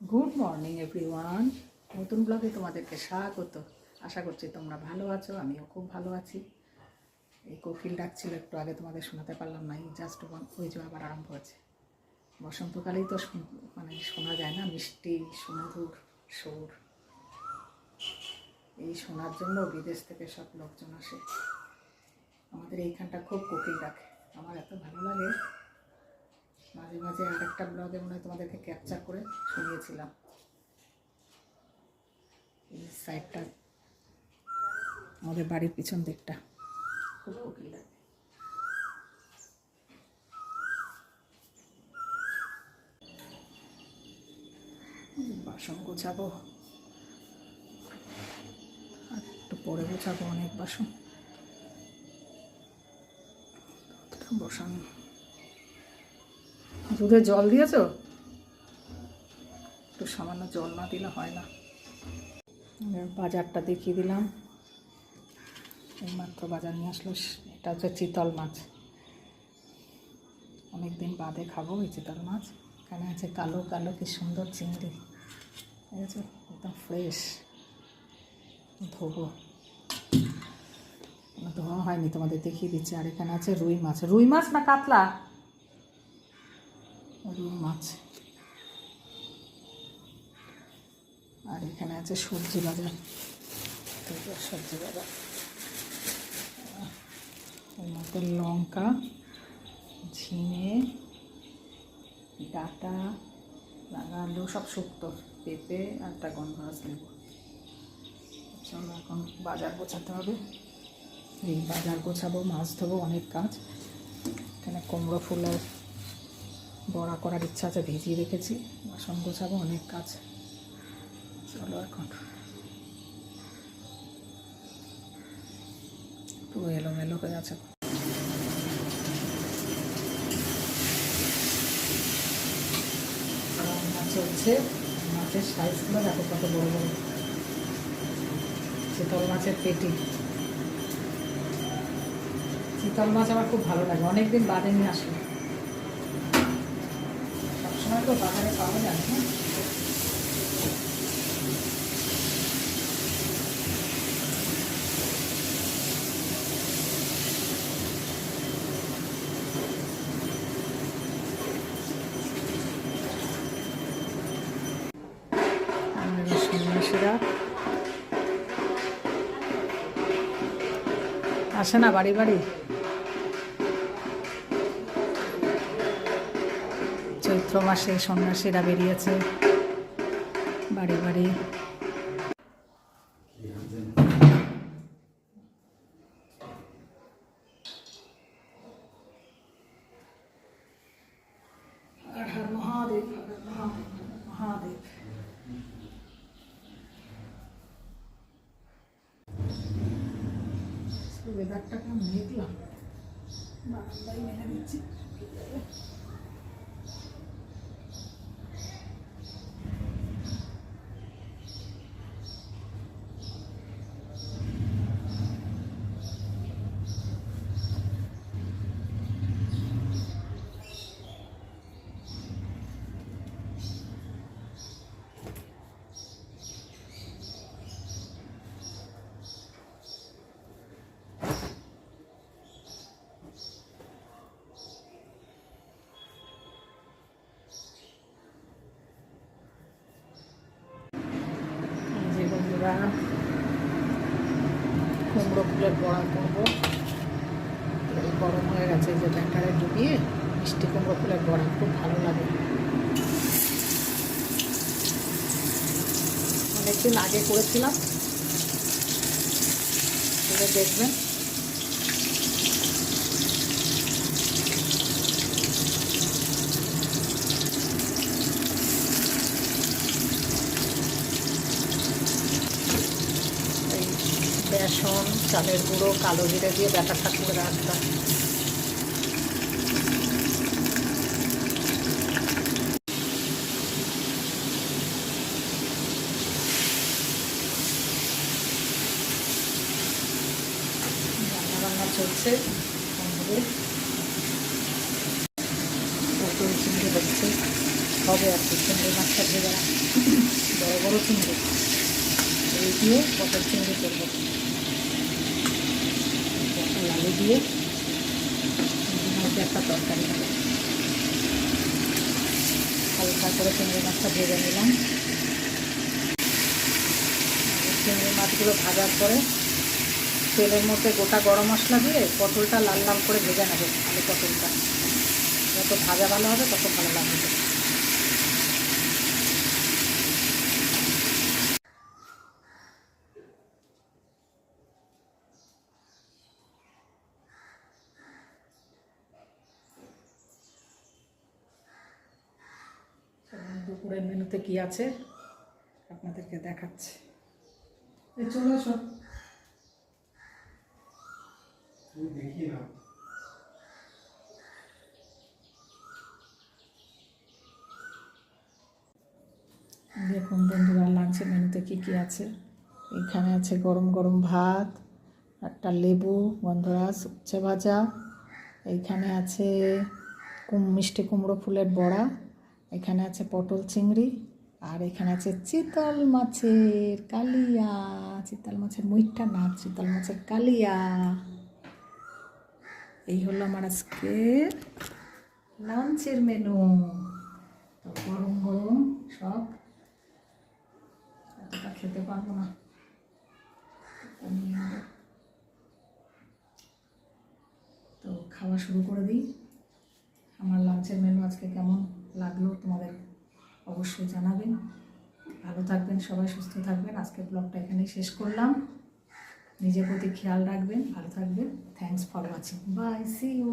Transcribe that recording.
Good morning everyone. নতুন ব্লগে তোমাদেরকে স্বাগত। আশা করছি তোমরা ভালো আছো, আমিও খুব ভালো আছি। এই কোকিল ডাকছিল একটু আগে, তোমাদের শোনাতে পারলাম না, এই জাস্ট ওই যে আবার আরম্ভ হয়েছে। বসন্তকালেই তো মানে শোনা যায় না মিষ্টি সুমধুর সুর। এই শোনার জন্য বিদেশ থেকে সব লোকজন আসে। আমাদের এইখানটা খুব কোকিল ডাকে, আমার এত ভালো লাগে। মাঝে মাঝে আরেকটা ব্লগে মনে হয় তোমাদেরকে ক্যাপচার করে শুনিয়েছিলাম। এই সাইডটা আমাদের বাড়ির পিছন দিকটা খুব কোকিল লাগে। বাসন গোছাবো, আর একটু পরে গোছাবো, অনেক বাসন বসানো। দুধে জল দিয়েছো? একটু সামান্য জল না দিলে হয় না। বাজারটা দেখিয়ে দিলাম, এইমাত্র বাজার নিয়ে আসলো। এটা হচ্ছে চিতল মাছ, অনেকদিন বাদে খাবো এই চিতল মাছ। এখানে আছে কালো কালো কি সুন্দর চিংড়ি, ঠিক আছে, একদম ফ্রেশ। ধোবো, ধোয়া হয়নি, তোমাদের দেখিয়ে দিচ্ছি। আর এখানে আছে রুই মাছ। রুই মাছ না কাতলা? রুই মাছ। আর এখানে আছে সবজি বাজার, সবজি বাজার। এর মধ্যে লঙ্কা, ঝিঙে, ডাঁটা, রাঙা আলু, সব শুক্তো, পেঁপে আর একটা গন্ধরাজ লেবু। চলো এখন বাজার গোছাতে হবে। এই বাজার গোছাবো, মাছ ধোবো, অনেক কাজ। এখানে কুমড়ো ফুলের বড়া করার ইচ্ছা আছে, ভিজিয়ে রেখেছি। বাসন গোছাবো, অনেক কাজ। চলো এখন পুরো এলোমেলো হয়ে আছে। রান্না চলছে, মাছের সাইজগুলো দেখো কত বড় বড়। চিতল মাছের পেটি। চিতল মাছ আমার খুব ভালো লাগে, অনেকদিন বাদে নিয়ে আসলো। সবসময় তো বাজারে পাওয়া যায় না। সন্ন্যাসীরা আসে না বাড়ি বাড়ি, চৈত্র মাসে সন্ন্যাসীরা বেরিয়েছে বাড়ি বাড়ি। মহাদেব মহাদেব। ওয়েদারটা কেমন দেখলাম, বারান্দায় মেনে দিচ্ছি। কুমড়ো ফুলের বড়া করবো, গরম হয়ে গেছে। যে ব্যাটারে ডুবিয়ে মিষ্টি কুমড়ো ফুলের বড়া খুব ভালো লাগে। অনেকদিন আগে করেছিলাম, দেখবেন। বেসন, চালের গুঁড়ো, কালো জিরে দিয়ে ব্যাটারটা করে রাখতাম। রান্না চলছে, পটল চিংড়ি হচ্ছে। হবে আর কি। চিংড়ি মাছটা ভেজে বড় বড় চিংড়ি, এই দিয়ে পটল চিংড়ি করবো। পটল আলু দিয়ে চিংড়ি মাছ দিয়ে একটা তরকারি হবে। হালকা করে চিংড়ি মাছটা ভেজে নিলাম। চিংড়ি মাছগুলো ভাজার পরে তেলের মধ্যে গোটা গরম মশলা দিয়ে পটলটা লাল লাল করে ভেজে নেবে। আলু পটলটা যত ভাজা ভালো হবে তত ভালো লাগবে। দুপুরের মেনুতে কি আছে আপনাদেরকে দেখাচ্ছি। চলে আসো। দেখি না। দেখুন বন্ধুরা, লাঞ্চের মেনুতে কী কী আছে। এখানে আছে গরম গরম ভাত, একটা লেবু, গন্ধরাজ, উচ্ছে ভাজা। এইখানে আছে মিষ্টি কুমড়ো ফুলের বড়া। এখানে আছে পটল চিংড়ি, আর এখানে আছে চিতল মাছের কালিয়া। চিতল মাছের মুইঠা না, চিতল মাছের কালিয়া। এই হলো আমার আজকের লাঞ্চের মেনু। তো গরম গরম সব, এতটা খেতে পারবো না। তো খাওয়া শুরু করে দিই। আমার লাঞ্চের মেনু আজকে কেমন লাগলো তোমাদের অবশ্যই জানাবেন। ভালো থাকবেন সবাই, সুস্থ থাকবেন। আজকের ব্লগটা এখানেই শেষ করলাম। নিজের প্রতি খেয়াল রাখবেন, ভালো থাকবেন। Thanks for watching, bye, see you.